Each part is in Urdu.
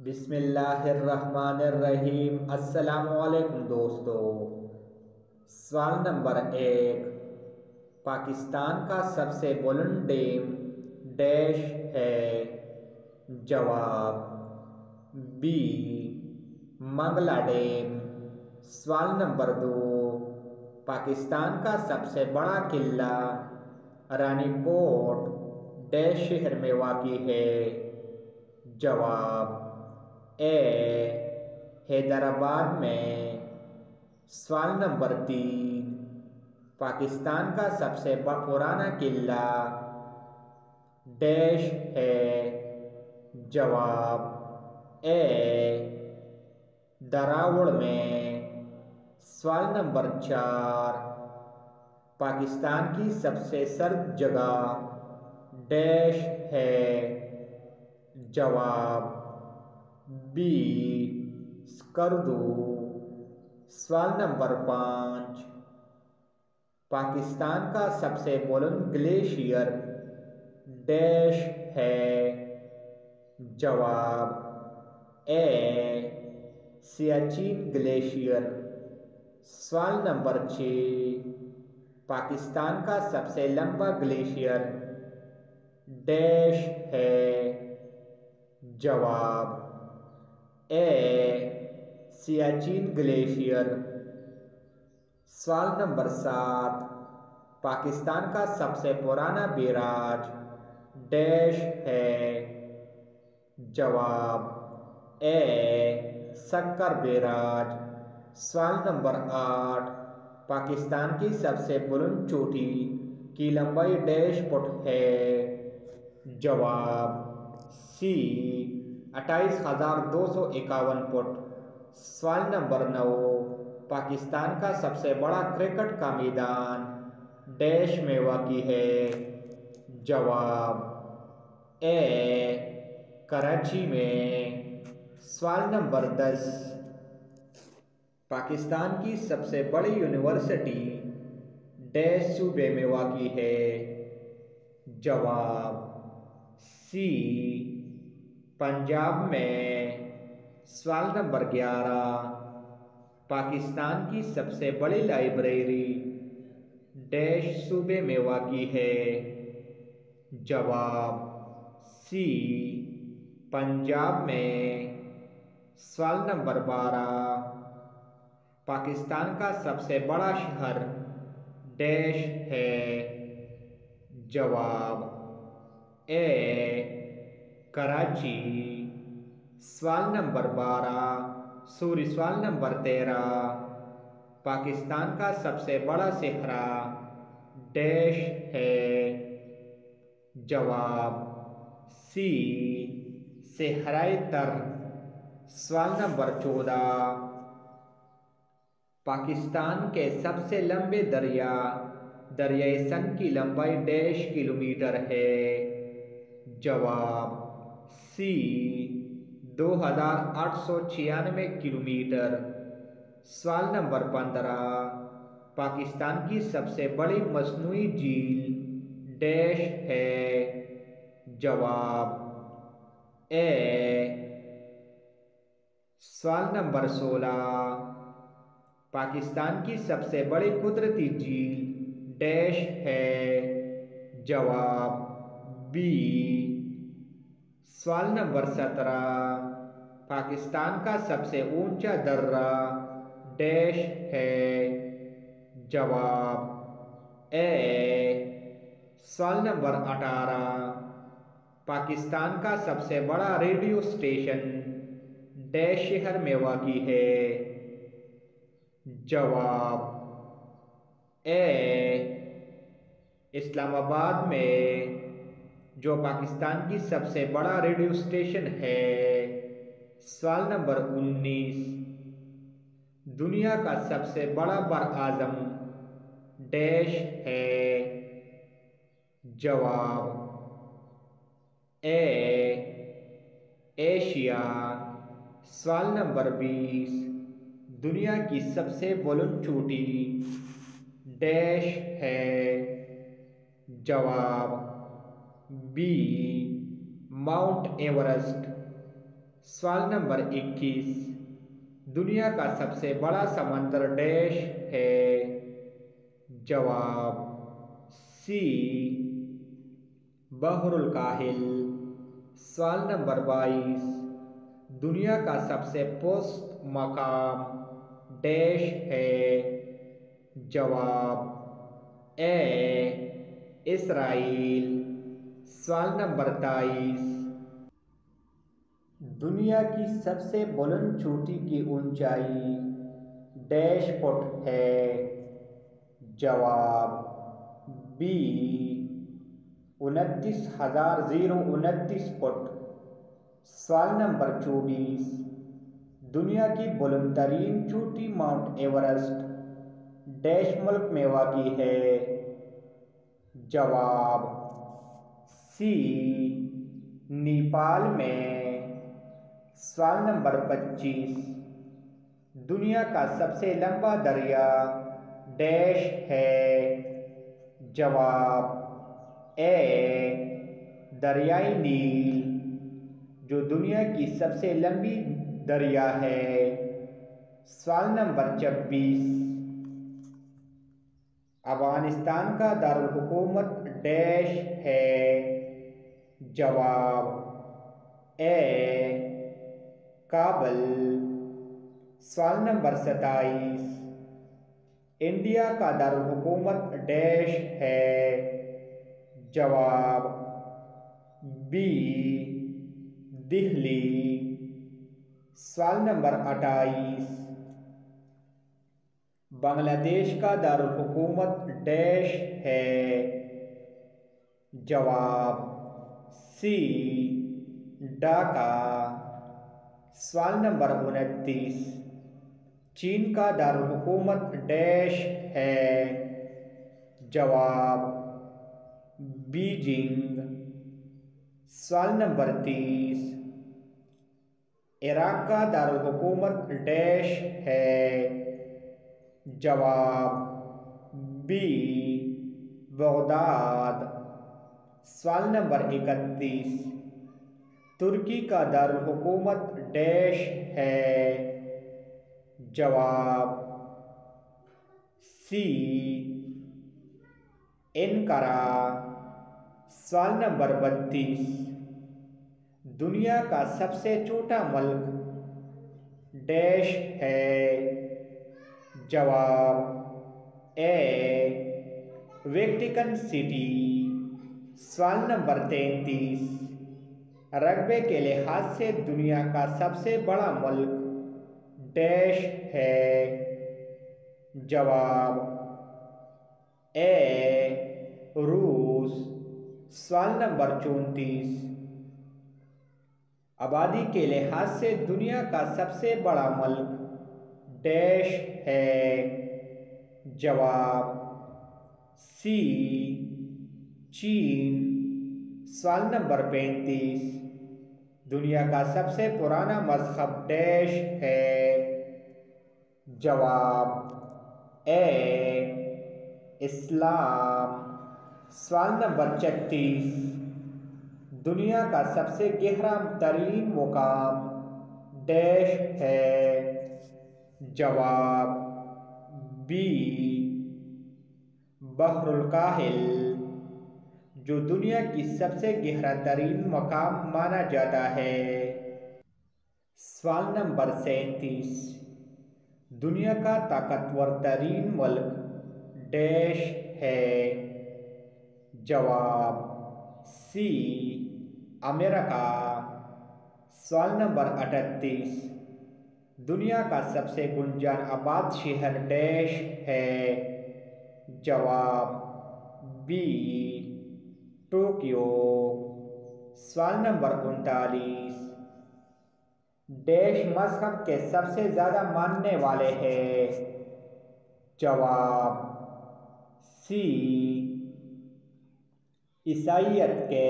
بسم اللہ الرحمن الرحیم۔ السلام علیکم دوستو۔ سوال نمبر 1، پاکستان کا سب سے بلند ڈیم ڈیش ہے؟ جواب بی، منگلا ڈیم۔ سوال نمبر 2، پاکستان کا سب سے بڑا قلعہ رانی کوٹ ڈیش شہر میں واقع ہے؟ جواب اے، حیدرآباد میں۔ سوال نمبر 3، پاکستان کا سب سے پرانا قلعہ ڈیش ہے؟ جواب اے، دراوڑ میں۔ سوال نمبر 4، پاکستان کی سب سے سرد جگہ ڈیش ہے؟ جواب بی، سکردو۔ سوال نمبر 5، پاکستان کا سب سے بلند گلیشیئر ڈیش ہے؟ جواب اے، سیاچن گلیشیئر۔ سوال نمبر 6، پاکستان کا سب سے لمبا گلیشیئر ڈیش ہے؟ جواب اے، سیاچن گلیشیئر۔ سوال نمبر 7، پاکستان کا سب سے پرانا بیراج ڈیش ہے؟ جواب اے، سکر بیراج۔ سوال نمبر 8، پاکستان کی سب سے بلند چوٹی کی لمبائی ڈیش فٹ ہے؟ جواب سی، 28,251 فٹ۔ سوال نمبر 9، پاکستان کا سب سے بڑا کرکٹ کا میدان ڈیش میں واقع ہے؟ جواب اے، کراچی میں۔ سوال نمبر 10، پاکستان کی سب سے بڑی یونیورسٹی ڈیش صوبے میں واقع ہے؟ جواب سی، پنجاب میں۔ سوال نمبر 11، پاکستان کی سب سے بڑی لائبریری ڈیش صوبے میں واقع ہے؟ جواب سی، پنجاب میں۔ سوال نمبر 12، پاکستان کا سب سے بڑا شہر ڈیش ہے؟ جواب اے، کراچی۔ سوال نمبر 13، پاکستان کا سب سے بڑا صحرا ڈیش ہے؟ جواب سی، صحرائے تر۔ سوال نمبر 14، پاکستان کے سب سے لمبے دریائے سندھ کی لمبائی ڈیش کلومیٹر ہے؟ جواب سی، 2,896 کلومیٹر۔ سوال نمبر 15، پاکستان کی سب سے بڑی مصنوعی جھیل ڈیش ہے؟ جواب اے۔ سوال نمبر 16، پاکستان کی سب سے بڑی قدرتی جھیل ڈیش ہے؟ جواب بی۔ سوال نمبر 17، پاکستان کا سب سے اونچا درہ ڈیش ہے؟ جواب اے۔ سوال نمبر 18، پاکستان کا سب سے بڑا ریڈیو اسٹیشن ڈیش شہر میں واقع ہے؟ جواب اے، اسلام آباد میں، جو پاکستان کی سب سے بڑا ریڈیو اسٹیشن ہے۔ سوال نمبر 19، دنیا کا سب سے بڑا براعظم ڈیش ہے؟ جواب اے، ایشیا۔ سوال نمبر 20، دنیا کی سب سے بلند چوٹی ڈیش ہے؟ جواب بی، ماؤنٹ ایورسٹ۔ سوال نمبر 21، دنیا کا سب سے بڑا سمندر ڈیش ہے؟ جواب سی بحر الکاہل۔ سوال نمبر 22، دنیا کا سب سے پست مقام ڈیش ہے؟ جواب اے اسرائیل۔ سوال نمبر 23، دنیا کی سب سے بلند چوٹی کی اونچائی ڈیش فٹ ہے؟ جواب بی 29,029 فٹ۔ سوال نمبر 24، دنیا کی بلند ترین چوٹی ماؤنٹ ایورسٹ ڈیش ملک میں واقع ہے؟ جواب سی نیپال میں۔ سوال نمبر 25، دنیا کا سب سے لمبا دریا ڈیش ہے؟ جواب اے دریائے نیل، جو دنیا کی سب سے لمبی دریا ہے۔ سوال نمبر 26، افغانستان کا دارالحکومت ڈیش ہے؟ جواب اے کابل۔ سوال نمبر 27، انڈیا کا دارالحکومت ڈیش ہے؟ جواب بی دہلی۔ سوال نمبر 28، بنگلہ دیش کا دارالحکومت ڈیش ہے؟ جواب سی ڈھاکہ۔ سوال نمبر 29، چین کا دارالحکومت ڈیش ہے؟ جواب بیجنگ۔ سوال نمبر 30، عراق کا دارالحکومت ڈیش ہے؟ جواب بی بغداد۔ سوال نمبر 31، ترکی کا دارالحکومت ڈیش ہے؟ جواب سی انقرہ۔ سوال نمبر 32، دنیا کا سب سے چھوٹا ملک ڈیش ہے؟ جواب اے ویٹیکن سٹی۔ سوال نمبر 33، رقبے کے لحاظ سے دنیا کا سب سے بڑا ملک ڈیش ہے؟ جواب اے روس۔ سوال نمبر 34، آبادی کے لحاظ سے دنیا کا سب سے بڑا ملک ڈیش ہے؟ جواب سی چین۔ سوال نمبر 35، دنیا کا سب سے پرانا مذہب ڈیش ہے؟ جواب اے اسلام۔ سوال نمبر 36، دنیا کا سب سے گہرا ترین مقام ڈیش ہے؟ جواب بی بحر الکاہل، جو دنیا کی سب سے گہرا ترین مقام مانا جاتا ہے۔ سوال نمبر 37، دنیا کا طاقتور ترین ملک ڈیش ہے؟ جواب سی امریکہ۔ سوال نمبر 38، دنیا کا سب سے گنجان آباد شہر ڈیش ہے؟ جواب بی ٹوکیو۔ سوال نمبر 39، ڈیش مذہب کے سب سے زیادہ ماننے والے ہیں؟ جواب سی عیسائیت کے۔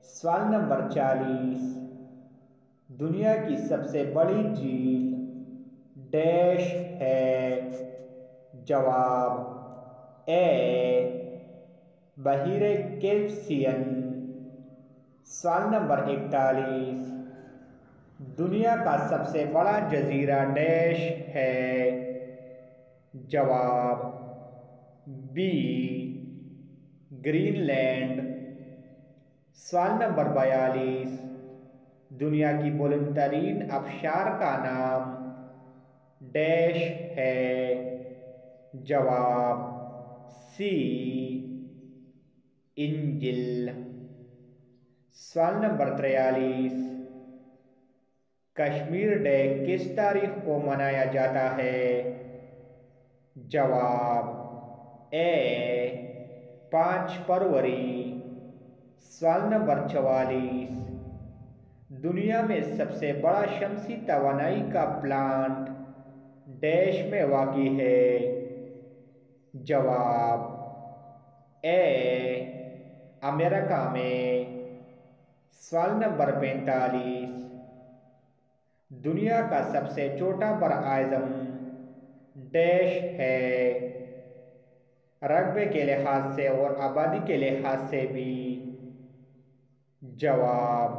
سوال نمبر 40، دنیا کی سب سے بڑی جھیل ڈیش ہے؟ جواب اے بحیرہ کیسپیئن۔ سوال نمبر 41، دنیا کا سب سے بڑا جزیرہ ڈیش ہے؟ جواب بی گرین لینڈ۔ سوال نمبر 42، دنیا کی بلند ترین آبشار کا نام ڈیش ہے؟ جواب سی انجل۔ سوال نمبر 43، کشمیر ڈے کس تاریخ کو منایا جاتا ہے؟ جواب اے 5 فروری۔ سوال نمبر 44، دنیا میں سب سے بڑا شمسی توانائی کا پلانٹ ڈیش میں واقع ہے؟ جواب اے امریکہ میں۔ سوال نمبر 45، دنیا کا سب سے چھوٹا براعظم ڈیش ہے؟ رقبے کے لحاظ سے اور آبادی کے لحاظ سے بھی؟ جواب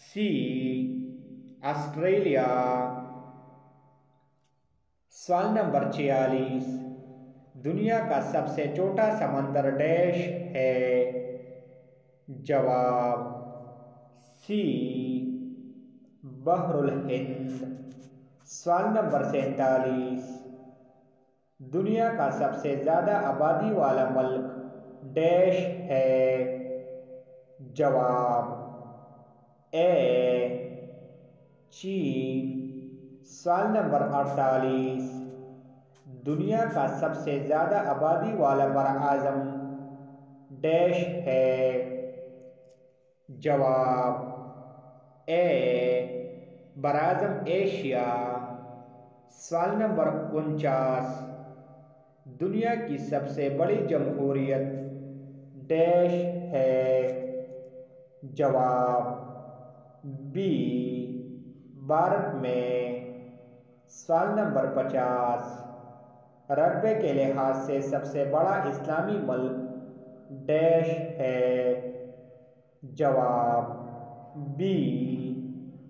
سی آسٹریلیا۔ سوال نمبر 46، دنیا کا سب سے چھوٹا سمندر ڈیش ہے؟ جواب سی بحر الہند۔ سوال نمبر 47، دنیا کا سب سے زیادہ آبادی والا ملک ڈیش ہے؟ جواب اے چین۔ سوال نمبر 48، دنیا کا سب سے زیادہ آبادی والا براعظم ڈیش ہے؟ جواب اے براعظم ایشیا۔ سوال نمبر 49، دنیا کی سب سے بڑی جمہوریت ڈیش ہے؟ جواب بی بھارت میں۔ سوال نمبر 50، رقبے کے لحاظ سے سب سے بڑا اسلامی ملک ڈیش ہے؟ جواب بی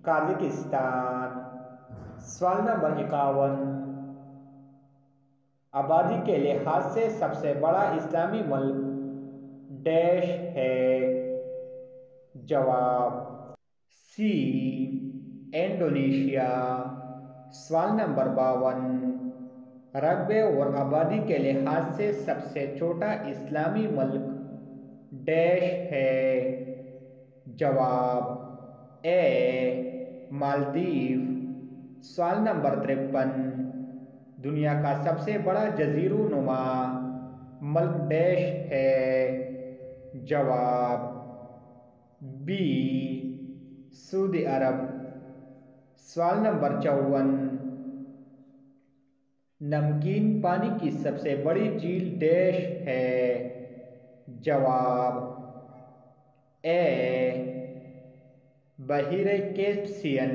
قازقستان۔ سوال نمبر 51، آبادی کے لحاظ سے سب سے بڑا اسلامی ملک ڈیش ہے؟ جواب سی انڈونیشیا۔ سوال نمبر 52، رقبے اور آبادی کے لحاظ سے سب سے چھوٹا اسلامی ملک ڈیش ہے؟ جواب اے مالدیو۔ سوال نمبر 53، دنیا کا سب سے بڑا جزیرہ نما ملک ڈیش ہے؟ جواب بی سعودی عرب۔ سوال نمبر 54، نمکین پانی کی سب سے بڑی جھیل ڈیش ہے؟ جواب اے بحیرہ کیسپیئن۔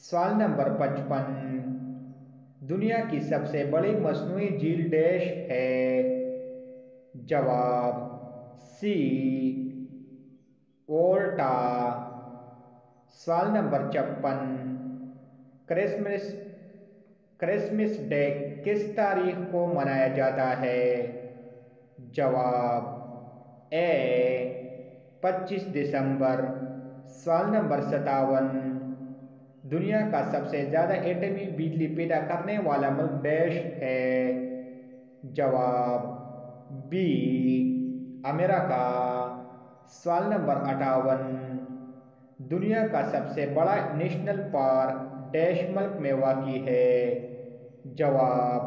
سوال نمبر 55، دنیا کی سب سے بڑی مصنوعی جھیل ڈیش ہے؟ جواب سی وولٹا۔ سوال نمبر 56، کرسمس ڈے کس تاریخ کو منایا جاتا ہے؟ جواب اے 25 دسمبر۔ سوال نمبر 57، دنیا کا سب سے زیادہ ایٹمی بجلی پیدا کرنے والا ملک ڈیش ہے؟ جواب بی امریکہ۔ سوال نمبر 58، دنیا کا سب سے بڑا نیشنل پارک ڈیش ملک میں واقع ہے؟ جواب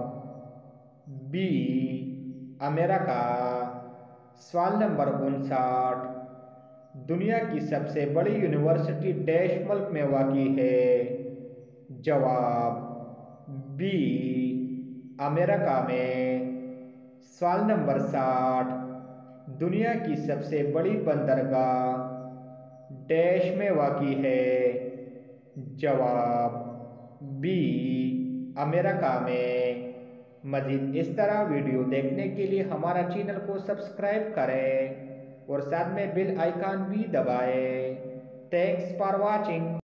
بی امریکہ۔ سوال نمبر 59، دنیا کی سب سے بڑی یونیورسٹی ڈیش ملک میں واقع ہے؟ جواب بی امریکہ میں۔ سوال نمبر 60، دنیا کی سب سے بڑی بندرگاہ ڈیش میں واقع ہے؟ جواب بی امریکہ میں۔ مزید اس طرح ویڈیو دیکھنے کے لیے ہمارا چینل کو سبسکرائب کریں اور ساتھ میں بیل آئیکن بھی دبائیں۔ Thanks for watching.